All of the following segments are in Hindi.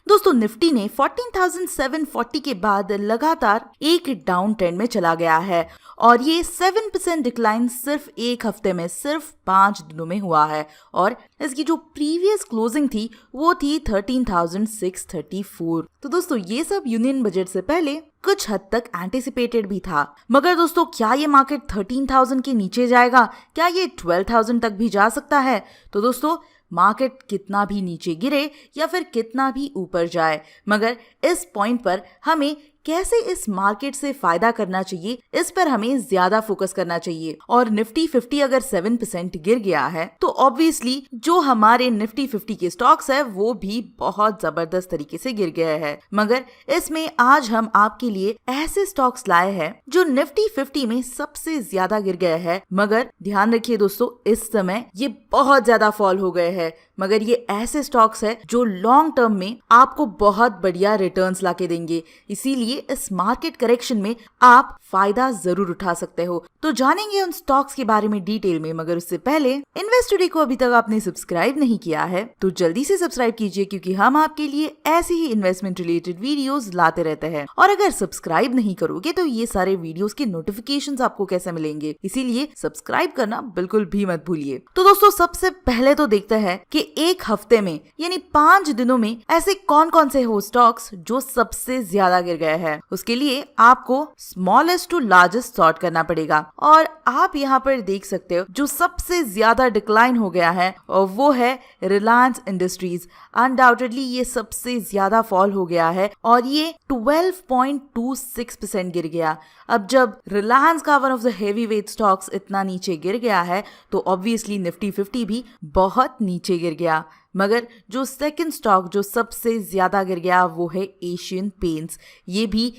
दोस्तों निफ्टी ने 14,740 के बाद लगातार एक डाउन ट्रेंड में चला गया है और ये 7% डिक्लाइन सिर्फ एक हफ्ते में, सिर्फ 5 दिनों में हुआ है और इसकी जो प्रीवियस क्लोजिंग थी वो थी 13,634। तो दोस्तों ये सब यूनियन बजट से पहले कुछ हद तक एंटिसिपेटेड भी था। मगर दोस्तों क्या ये मार्केट 13,000 के नीचे जाएगा? क्या ये 12,000 तक भी जा सकता है? तो दोस्तों मार्केट कितना भी नीचे गिरे या फिर कितना भी ऊपर जाए, मगर इस पॉइंट पर हमें कैसे इस मार्केट से फायदा करना चाहिए, इस पर हमें ज्यादा फोकस करना चाहिए। और निफ्टी 50 अगर 7% गिर गया है तो ऑब्वियसली जो हमारे निफ्टी 50 के स्टॉक्स है वो भी बहुत जबरदस्त तरीके से गिर गया है। मगर इसमें आज हम आपके लिए ऐसे स्टॉक्स लाए हैं जो निफ्टी 50 में सबसे ज्यादा गिर गए हैं। मगर ध्यान रखिए दोस्तों, इस समय ये बहुत ज्यादा फॉल हो गए हैं, मगर ये ऐसे स्टॉक्स है जो लॉन्ग टर्म में आपको बहुत बढ़िया रिटर्न्स लाके देंगे। इसीलिए इस मार्केट करेक्शन में आप फायदा जरूर उठा सकते हो। तो जानेंगे उन स्टॉक्स के बारे में डिटेल में, मगर उससे पहले इन्वेस्ट टुडे को अभी तक आपने सब्सक्राइब नहीं किया है तो जल्दी से सब्सक्राइब कीजिए, क्योंकि हम आपके लिए ऐसी ही इन्वेस्टमेंट रिलेटेड वीडियोस लाते रहते हैं। और अगर सब्सक्राइब नहीं करोगे तो ये सारे वीडियोस के नोटिफिकेशंस आपको कैसे मिलेंगे, इसीलिए सब्सक्राइब करना बिल्कुल भी मत भूलिए। तो दोस्तों सबसे पहले तो देखते हैं कि एक हफ्ते में यानी 5 दिनों में ऐसे कौन कौन से हो स्टॉक्स जो सबसे ज्यादा गिर गए हैं। उसके लिए आपको स्मॉलेस्ट टू लार्जेस्ट सॉर्ट करना पड़ेगा और आप यहाँ पर देख सकते हो जो सबसे ज्यादा डिक्लाइन हो गया है और वो है रिलायंस इंडस्ट्रीज। अनडाउटेडली ये सबसे ज्यादा फॉल हो गया है और ये 12.26% गिर गया। अब जब रिलायंस का one of the heavy weight stocks इतना नीचे गिर गया है तो ऑब्वियसली निफ्टी 50 भी बहुत नीचे गिर गया। मगर जो सेकंड स्टॉक जो सबसे ज्यादा गिर गया वो है एशियन पेंट्स। ये भी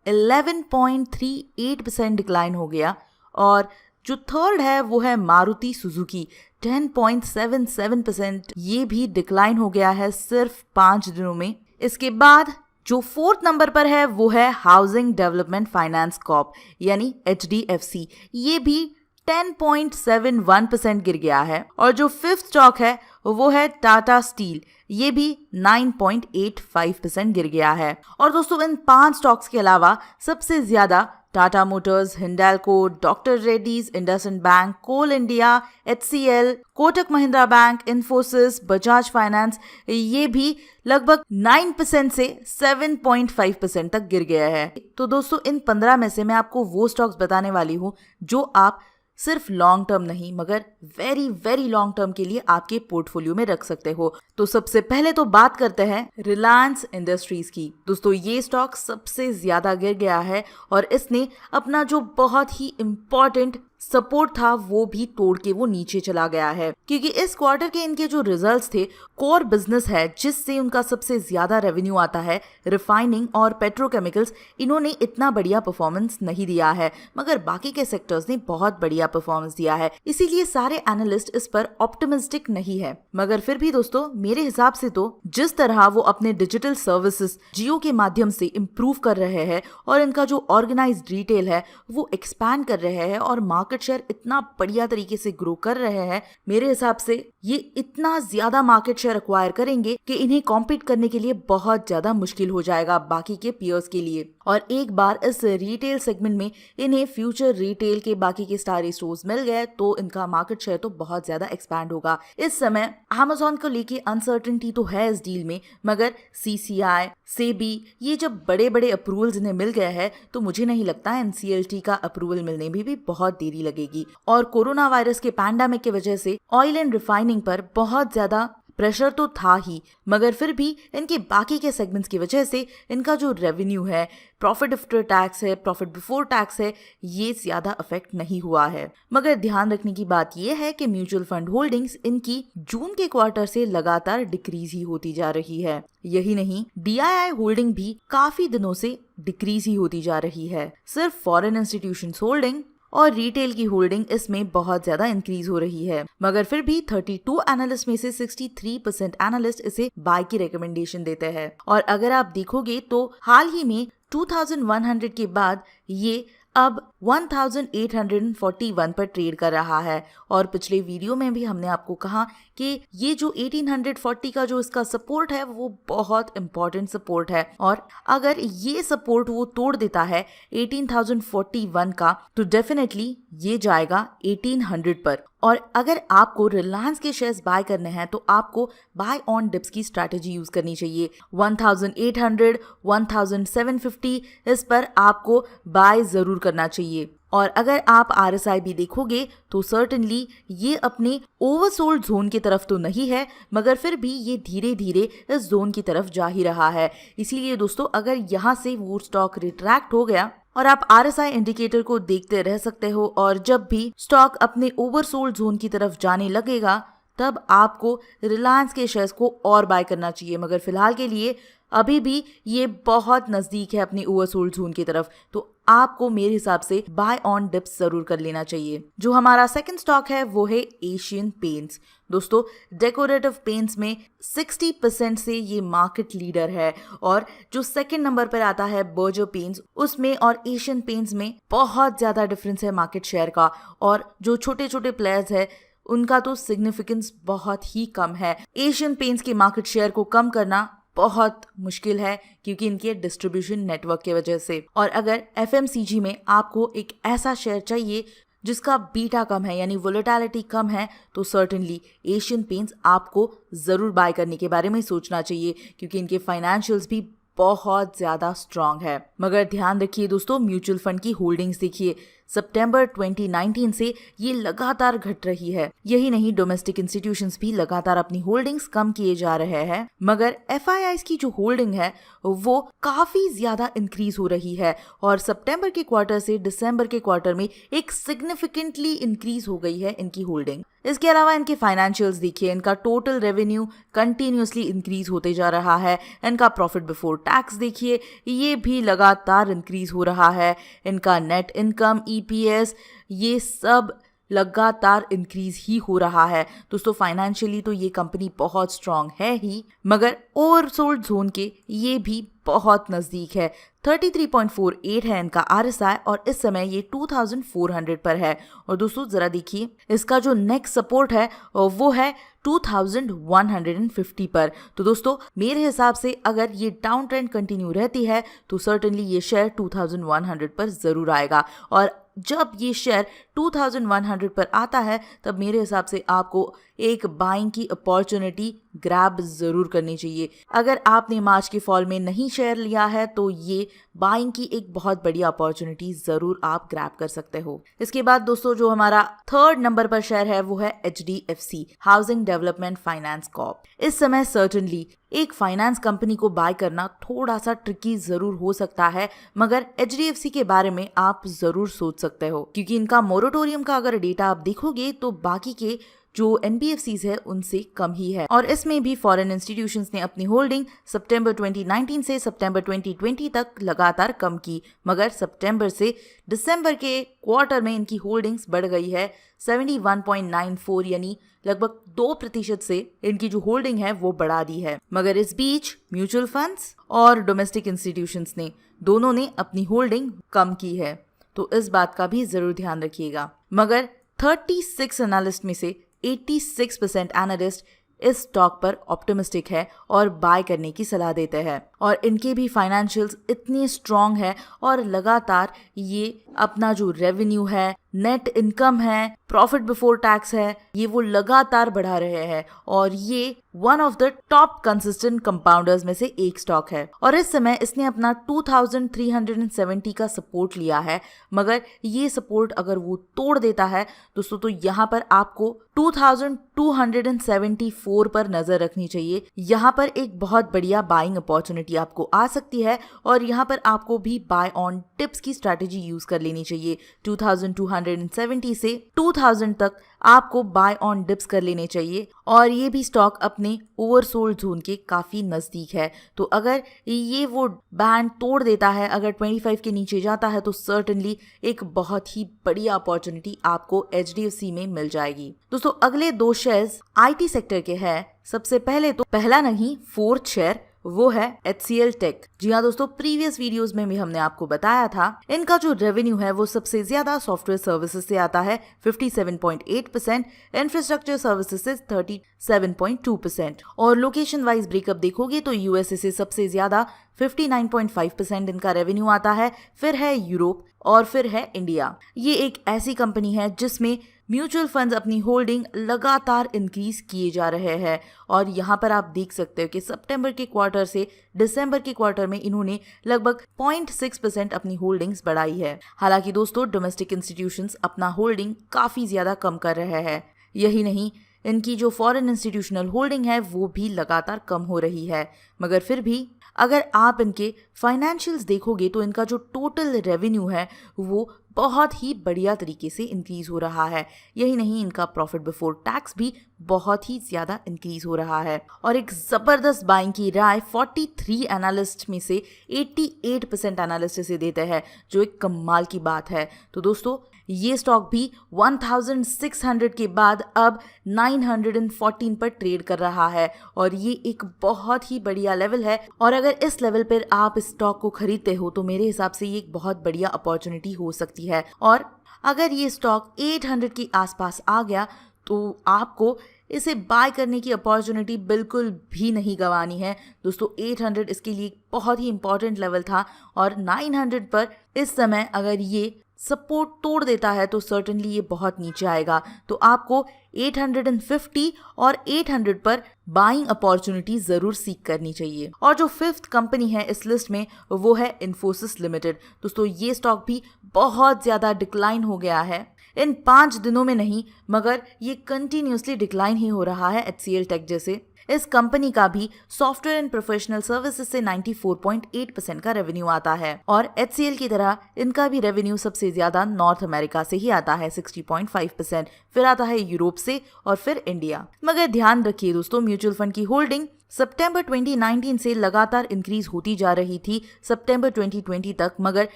11.38% डिक्लाइन हो गया। और जो थर्ड है वो है मारुति सुजुकी, 10.77%, ये भी डिक्लाइन हो गया है सिर्फ 5 दिनों में। इसके बाद जो फोर्थ नंबर पर है वो है हाउसिंग डेवलपमेंट फाइनेंस कॉर्प यानी HDFC, ये भी 10.71% गिर गया है। और जो फिफ्थ स्टॉक है वो है टाटा स्टील, ये भी 9.85% गिर गया है। और दोस्तों इन 5 स्टॉक्स के अलावा सबसे ज्यादा Tata Motors, Hindalco, Doctor Reddy's, IndusInd Bank, Coal India, HCL, Kotak Mahindra Bank, Infosys, Bajaj Finance, ये भी लगभग 9% से 7.5% तक गिर गया है। तो दोस्तों इन 15 में से मैं आपको वो स्टॉक्स बताने वाली हूँ जो आप सिर्फ लॉन्ग टर्म नहीं मगर वेरी वेरी लॉन्ग टर्म के लिए आपके पोर्टफोलियो में रख सकते हो। तो सबसे पहले तो बात करते हैं रिलायंस इंडस्ट्रीज की। दोस्तों ये स्टॉक सबसे ज्यादा गिर गया है और इसने अपना जो बहुत ही इम्पोर्टेंट सपोर्ट था वो भी तोड़ के वो नीचे चला गया है, क्योंकि इस क्वार्टर के इनके जो रिजल्ट्स थे, कोर बिजनेस है जिससे उनका सबसे ज्यादा रेवेन्यू आता है, रिफाइनिंग और पेट्रोकेमिकल्स, इन्होंने इतना बढ़िया परफॉर्मेंस नहीं दिया है, मगर बाकी के सेक्टर्स ने बहुत बढ़िया परफॉर्मेंस दिया है। इसीलिए सारे एनालिस्ट इस पर ऑप्टिमिस्टिक नहीं है। मगर फिर भी दोस्तों मेरे हिसाब से तो जिस तरह वो अपने डिजिटल सर्विसेज जियो के माध्यम से इम्प्रूव कर रहे हैं और इनका जो ऑर्गेनाइज्ड रिटेल है वो एक्सपैंड कर रहे हैं और मार्केट शेयर इतना बढ़िया तरीके से ग्रो कर रहे हैं, मेरे हिसाब से ये इतना ज्यादा मार्केट शेयर एक्वायर करेंगे कि इन्हें कॉम्पीट करने के लिए बहुत ज्यादा मुश्किल हो जाएगा बाकी के पीयर्स के लिए। और एक बार इस रिटेल सेगमेंट में इन्हें फ्यूचर रिटेल के बाकी के सारे स्टोर्स मिल गए तो इनका मार्केट शेयर तो बहुत ज्यादा एक्सपैंड होगा। इस समय अमेज़न को लेके अनसर्टेनिटी तो है इस डील में, मगर CCI, सेबी, ये जब बड़े बड़े अप्रूवल्स इन्हें मिल गए हैं तो मुझे नहीं लगता NCLT का अप्रूवल मिलने में भी बहुत देरी लगेगी। और कोरोना वायरस के पैंडेमिक की वजह से ऑयल एंड रिफाइनिंग पर बहुत ज्यादा प्रेशर तो था ही, मगर फिर भी इनके बाकी के सेगमेंट्स की वजह से इनका जो रेवेन्यू है, प्रॉफिट आफ्टर टैक्स है, प्रॉफिट बिफोर टैक्स है, ये ज्यादा अफेक्ट नहीं हुआ है। मगर ध्यान रखने की बात यह है कि म्यूचुअल फंड होल्डिंग्स इनकी जून के क्वार्टर से लगातार डिक्रीज ही होती जा रही है। यही नहीं, DII होल्डिंग भी काफी दिनों से डिक्रीज ही होती जा रही है। सिर्फ फॉरेन इंस्टीट्यूशंस होल्डिंग और रिटेल की होल्डिंग इसमें बहुत ज्यादा इंक्रीज हो रही है। मगर फिर भी 32 एनालिस्ट में से 63% एनालिस्ट इसे बाय की रिकमेंडेशन देते हैं। और अगर आप देखोगे तो हाल ही में 2100 के बाद ये अब 1841 पर ट्रेड कर रहा है। और पिछले वीडियो में भी हमने आपको कहा कि ये जो 1840 का जो इसका सपोर्ट है वो बहुत इंपॉर्टेंट सपोर्ट है, और अगर ये सपोर्ट वो तोड़ देता है 18,041 का तो डेफिनेटली ये जाएगा 1800 पर। और अगर आपको रिलायंस के शेयर्स बाय करने हैं तो आपको बाय ऑन डिप्स की स्ट्रैटेजी यूज करनी चाहिए। 1800, 1750 इस पर आपको बाय जरूर करना चाहिए। और अगर आप RSI भी देखोगे तो सर्टेनली ये अपने ओवरसोल्ड जोन की तरफ तो नहीं है, मगर फिर भी ये धीरे धीरे इस जोन की तरफ जा ही रहा है। इसीलिए दोस्तों अगर यहाँ से वो स्टॉक रिट्रैक्ट हो गया और आप RSI इंडिकेटर को देखते रह सकते हो, और जब भी स्टॉक अपने ओवरसोल्ड जोन की तरफ जाने लगेगा तब आपको रिलायंस के शेयर्स को और बाय करना चाहिए। मगर फिलहाल के लिए अभी भी ये बहुत नजदीक है अपनी ओवरसोल्ड जोन की तरफ, तो आपको मेरे हिसाब से बाय ऑन डिप्स जरूर कर लेना चाहिए। जो हमारा सेकंड स्टॉक है वो है एशियन पेंट्स। दोस्तों डेकोरेटिव पेंट्स में 60% से ये मार्केट लीडर है, और जो सेकंड नंबर पर आता है बर्जर पेंट्स, उसमें और एशियन पेंट्स में बहुत ज्यादा डिफरेंस है मार्केट शेयर का, और जो छोटे छोटे प्लेयर्स है उनका तो सिग्निफिकेंस बहुत ही कम है। एशियन पेंट्स के मार्केट शेयर को कम करना बहुत मुश्किल है क्योंकि इनके डिस्ट्रीब्यूशन नेटवर्क की वजह से। और अगर FMCG में आपको एक ऐसा शेयर चाहिए जिसका बीटा कम है यानी वोलेटिलिटी कम है, तो सर्टेनली एशियन पेंट्स आपको जरूर बाय करने के बारे में सोचना चाहिए क्योंकि इनके फाइनेंशियल्स भी बहुत ज्यादा स्ट्रांग है। मगर ध्यान रखिए दोस्तों, म्यूचुअल फंड की होल्डिंग्स देखिए, सितंबर 2019 से ये लगातार घट रही है। यही नहीं, डोमेस्टिक इंस्टीट्यूशंस भी लगातार अपनी होल्डिंग्स कम किए जा रहे हैं, मगर FIIs की जो होल्डिंग है वो काफी ज्यादा इंक्रीज हो रही है, और सितंबर के क्वार्टर से दिसंबर के क्वार्टर में एक सिग्निफिकेंटली इंक्रीज हो गई है इनकी होल्डिंग। इसके अलावा इनके फाइनेंशियल्स देखिए, इनका टोटल रेवेन्यू कंटिन्यूअसली इंक्रीज होते जा रहा है। इनका प्रॉफिट बिफोर टैक्स देखिए, ये भी लगातार इंक्रीज हो रहा है। इनका नेट इनकम, EPS, ये सब लगातार इंक्रीज ही हो रहा है। दोस्तों फाइनेंशियली तो ये कंपनी बहुत स्ट्रांग है ही, मगर ओवरसोल्ड जोन के ये भी बहुत नजदीक है। 33.48 है इनका RSI, और इस समय ये 2400 पर है। और दोस्तों जरा देखिए, इसका जो नेक्स्ट सपोर्ट है वो है 2150 पर। तो दोस्तों मेरे हिसाब से अगर ये डाउन ट्रेंड कंटिन्यू रहती है तो सर्टेनली ये शेयर 2100 पर जरूर आएगा, और जब ये शेयर 2100 पर आता है तब मेरे हिसाब से आपको एक बाइंग की अपॉर्चुनिटी ग्रैब जरूर करनी चाहिए। अगर आपने मार्च के फॉल में नहीं शेयर लिया है तो ये बाइंग की एक बहुत बड़ी अपॉर्चुनिटी जरूर आप ग्रैब कर सकते हो। इसके बाद दोस्तों जो हमारा थर्ड नंबर पर शेयर है वो है HDFC, housing development finance Corp. इस समय सर्टेनली एक फाइनेंस कंपनी को बाय करना थोड़ा सा ट्रिकी जरूर हो सकता है, मगर HDFC के बारे में आप जरूर सोच सकते हो क्योंकि इनका मोरेटोरियम का अगर डेटा आप देखोगे तो बाकी के जो NBFCs है उनसे कम ही है, और इसमें भी फॉरेन इंस्टीट्यूशंस ने अपनी होल्डिंग सितंबर 2019 से सितंबर 2020 तक लगातार कम की, मगर सितंबर से दिसंबर के क्वार्टर में इनकी होल्डिंग्स बढ़ गई है 71.94, यानी लगभग 2% से इनकी जो होल्डिंग है वो बढ़ा दी है। मगर इस बीच म्यूचुअल फंड्स और डोमेस्टिक इंस्टीट्यूशंस ने दोनों ने अपनी होल्डिंग कम की है, तो इस बात का भी जरूर ध्यान रखिएगा। मगर 36 एनालिस्ट में से 86% एनालिस्ट इस स्टॉक पर ऑप्टिमिस्टिक है और बाय करने की सलाह देते हैं, और इनके भी फाइनेंशियल्स इतने स्ट्रांग है और लगातार ये अपना जो रेवेन्यू है, नेट इनकम है, प्रॉफिट बिफोर टैक्स है, ये वो लगातार बढ़ा रहे हैं, और ये one of the top consistent compounders में से एक स्टॉक है। और इस समय इसने अपना 2370 का सपोर्ट लिया है, मगर ये सपोर्ट अगर वो तोड़ देता है दोस्तों तो यहाँ पर आपको 2274 पर नजर रखनी चाहिए। यहाँ पर एक बहुत बढ़िया बाइंग अपॉर्चुनिटी आपको आ सकती है, और यहाँ पर आपको भी बाय ऑन टिप्स की स्ट्रैटेजी यूज कर लेनी चाहिए। 2270 से 2000 तक आपको बाय ऑन डिप्स कर लेने चाहिए, और ये भी स्टॉक अपने ओवरसोल्ड जोन के काफी नजदीक है। तो अगर ये वो बैंड तोड़ देता है, अगर 25 के नीचे जाता है, तो सर्टेनली एक बहुत ही बड़ी अपॉर्चुनिटी आपको HDFC में मिल जाएगी। दोस्तों अगले दो शेयर्स IT सेक्टर के हैं। सबसे पहले तो पहला नहीं 4th शेयर वो है HCL टेक। जी हाँ दोस्तों, प्रीवियस वीडियोस में भी हमने आपको बताया था इनका जो रेवेन्यू है वो सबसे ज्यादा सॉफ्टवेयर सर्विसेज से आता है 57.8%, इंफ्रास्ट्रक्चर सर्विसेज से 37.2%, और लोकेशन वाइज ब्रेकअप देखोगे तो यूएसए से सबसे ज्यादा 59.5% इनका रेवेन्यू आता है, फिर है यूरोप और फिर है इंडिया। ये एक ऐसी कंपनी है जिसमें म्यूचुअल फंड्स अपनी होल्डिंग लगातार इंक्रीज किए जा रहे हैं, और यहाँ पर आप देख सकते हो कि सितंबर के क्वार्टर से दिसंबर के क्वार्टर में इन्होंने लगभग 0.6% अपनी होल्डिंग्स बढ़ाई है। हालांकि दोस्तों, डोमेस्टिक इंस्टीट्यूशंस अपना होल्डिंग काफी ज्यादा कम कर रहे हैं। यही नहीं, इनकी जो फॉरेन इंस्टीट्यूशनल होल्डिंग है वो भी लगातार कम हो रही है, मगर फिर भी अगर आप इनके फाइनेंशियल्स देखोगे तो इनका जो टोटल रेवेन्यू है वो बहुत ही बढ़िया तरीके से इंक्रीज हो रहा है। यही नहीं, इनका प्रॉफिट बिफोर टैक्स भी बहुत ही ज्यादा इंक्रीज हो रहा है, और एक जबरदस्त बाइंग की राय 43 एनालिस्ट में से 88% एनालिस्ट इसे देते हैं, जो एक कमाल की बात है। तो दोस्तों, ये स्टॉक भी 1600 के बाद अब 914 पर ट्रेड कर रहा है, और ये एक बहुत ही बढ़िया लेवल है। और अगर इस लेवल पर आप इस स्टॉक को खरीदते हो तो मेरे हिसाब से ये एक बहुत बढ़िया अपॉर्चुनिटी हो सकती है। और अगर ये स्टॉक 800 के आसपास आ गया तो आपको इसे बाय करने की अपॉर्चुनिटी बिल्कुल भी नहीं गंवानी है। दोस्तों, 800 इसके लिए बहुत ही इंपॉर्टेंट लेवल था, और 900 पर इस समय अगर ये सपोर्ट तोड़ देता है तो सर्टेनली ये बहुत नीचे आएगा। तो आपको 850 और 800 पर बाइंग अपॉर्चुनिटी जरूर सीख करनी चाहिए। और जो फिफ्थ कंपनी है इस लिस्ट में वो है इन्फोसिस लिमिटेड। दोस्तों, ये स्टॉक भी बहुत ज्यादा डिक्लाइन हो गया है इन 5 दिनों में नहीं, मगर ये कंटिन्यूसली डिक्लाइन ही हो रहा है HCL टेक जैसे। इस कंपनी का भी सॉफ्टवेयर एंड प्रोफेशनल सर्विसेज से 94.8% का रेवेन्यू आता है, और HCL की तरह इनका भी रेवेन्यू सबसे ज्यादा नॉर्थ अमेरिका से ही आता है 60.5%, फिर आता है यूरोप से और फिर इंडिया। मगर ध्यान रखिए दोस्तों, म्यूचुअल फंड की होल्डिंग सितंबर 2019 से लगातार इंक्रीज होती जा रही थी सितंबर 2020 तक, मगर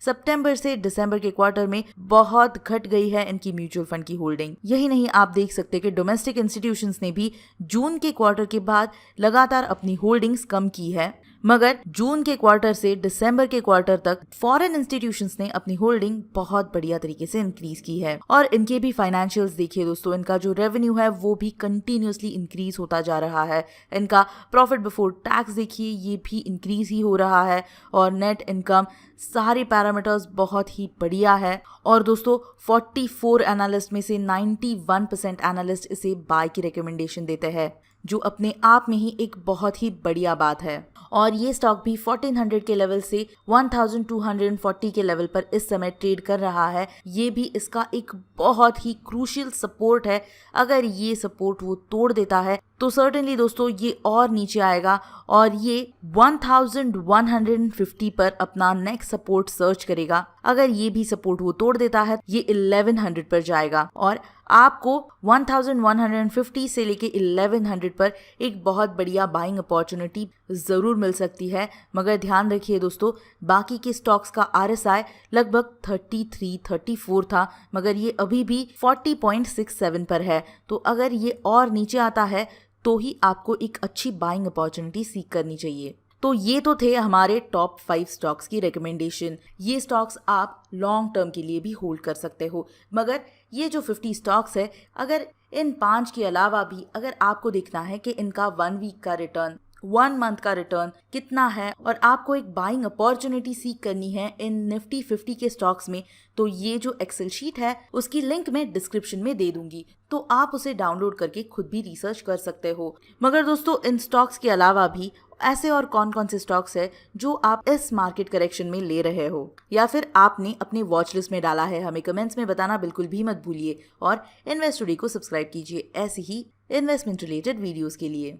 सितंबर से दिसंबर के क्वार्टर में बहुत घट गई है इनकी म्यूचुअल फंड की होल्डिंग। यही नहीं, आप देख सकते हैं कि डोमेस्टिक इंस्टीट्यूशंस ने भी जून के क्वार्टर के बाद लगातार अपनी होल्डिंग्स कम की है, मगर जून के क्वार्टर से दिसंबर के क्वार्टर तक फॉरेन इंस्टीट्यूशंस ने अपनी होल्डिंग बहुत बढ़िया तरीके से इंक्रीज की है। और इनके भी फाइनेंशियल्स देखिए दोस्तों, इनका जो रेवेन्यू है वो भी कंटिन्यूसली इंक्रीज होता जा रहा है। इनका प्रॉफिट बिफोर टैक्स देखिए, ये भी इंक्रीज ही हो रहा है, और नेट इनकम, सारे पैरामीटर्स बहुत ही बढ़िया है। और दोस्तों, 44 एनालिस्ट में से 91% एनालिस्ट इसे बाय की रिकमेंडेशन देते हैं, जो अपने आप में ही एक बहुत ही बढ़िया बात है। और ये स्टॉक भी 1400 के लेवल से 1240 के लेवल पर इस समय ट्रेड कर रहा है। ये भी इसका एक बहुत ही क्रूशियल सपोर्ट है। अगर ये सपोर्ट वो तोड़ देता है तो सर्टेनली दोस्तों ये और नीचे आएगा, और ये 1150 पर अपना नेक्स्ट सपोर्ट सर्च करेगा। अगर ये भी सपोर्ट वो तोड़ देता है, ये 1100 पर जाएगा, और आपको 1150 से लेके 1100 पर एक बहुत बढ़िया बाइंग अपॉर्चुनिटी जरूर मिल सकती है। मगर ध्यान रखिए दोस्तों, बाकी के स्टॉक्स का RSI लगभग 33-34 था, मगर ये अभी भी 40.67 पर है। तो अगर ये और नीचे आता है तो ही आपको एक अच्छी बाइंग अपॉर्चुनिटी सीख करनी चाहिए। तो ये तो थे हमारे टॉप 5 स्टॉक्स की रिकमेंडेशन। ये स्टॉक्स आप लॉन्ग टर्म के लिए भी होल्ड कर सकते हो, मगर ये जो 50 स्टॉक्स है, अगर इन 5 के अलावा भी अगर आपको देखना है कि इनका 1 वीक का रिटर्न, 1 मंथ का रिटर्न कितना है, और आपको एक बाइंग अपॉर्चुनिटी सीख करनी है इन निफ्टी 50 के स्टॉक्स में, तो ये जो एक्सेल शीट है उसकी लिंक मैं डिस्क्रिप्शन में दे दूंगी, तो आप उसे डाउनलोड करके खुद भी रिसर्च कर सकते हो। मगर दोस्तों, इन स्टॉक्स के अलावा भी ऐसे और कौन कौन से स्टॉक्स है जो आप इस मार्केट करेक्शन में ले रहे हो, या फिर आपने अपने वॉच लिस्ट में डाला है, हमें कमेंट्स में बताना बिल्कुल भी मत भूलिए। और इन्वेस्ट टुडे को सब्सक्राइब कीजिए ऐसी ही इन्वेस्टमेंट रिलेटेड वीडियोस के लिए।